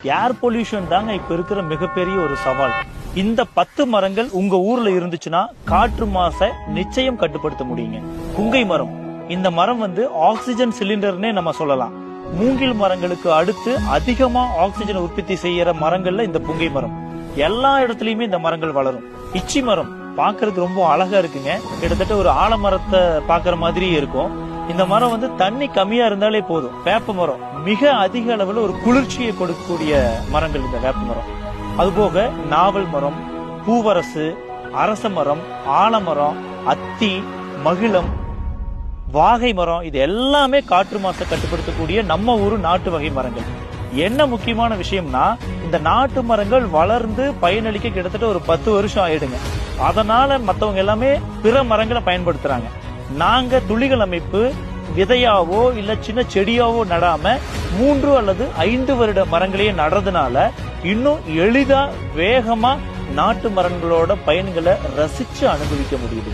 Air pollution தாங்க இப்ப இருக்கிற மிகப்பெரிய ஒரு சவால். இந்த 10 மரங்கள் உங்க ஊர்ல இருந்துச்சுன்னா காற்று மாசை நிச்சயம் கட்டுப்படுத்த முடியுங்க. புங்கை மரம், இந்த மரம் ஆக்சிஜன் சிலிண்டர்னே நம்ம சொல்லலாம். மூங்கில் மரங்களுக்கு அடுத்து அதிகமா ஆக்சிஜன் உற்பத்தி செய்யற மரங்கள்ல இந்த புங்கை மரம். எல்லா இடத்துலயுமே இந்த மரங்கள் வளரும். இச்சி மரம் பாக்குறதுக்கு ரொம்ப அழகா இருக்குங்க. கிட்டத்தட்ட ஒரு ஆலமரத்தை பாக்குற மாதிரியே இருக்கும். இந்த மரம் தண்ணி கம்மியா இருந்தாலே போதும். வேப்ப மரம் மிக அதிக அளவுல ஒரு குளிர்ச்சியை கொடுக்கக்கூடிய மரங்கள் இந்த வேப்ப மரம். அதுபோக நாவல் மரம், பூவரசு, அரச மரம், ஆலமரம், அத்தி, மகிழம், வாகை மரம், இது எல்லாமே காற்று மாசை கட்டுப்படுத்தக்கூடிய நம்ம ஊரு நாட்டு வகை மரங்கள். என்ன முக்கியமான விஷயம்னா, இந்த நாட்டு மரங்கள் வளர்ந்து பயனளிக்க கிட்டத்தட்ட ஒரு 10 வருஷம் ஆயிடுங்க. அதனால மத்தவங்க எல்லாமே பிற மரங்களை பயன்படுத்துறாங்க. நாங்க துளிகள் அமைப்பு விதையாவோ இல்ல சின்ன செடியாவோ நடாம 3 அல்லது 5 வருட மரங்களையே நடுறதுனால இன்னும் எளிதா வேகமா நாட்டு மரங்களோட பயன்களை ரசிச்சு அனுபவிக்க முடியுது.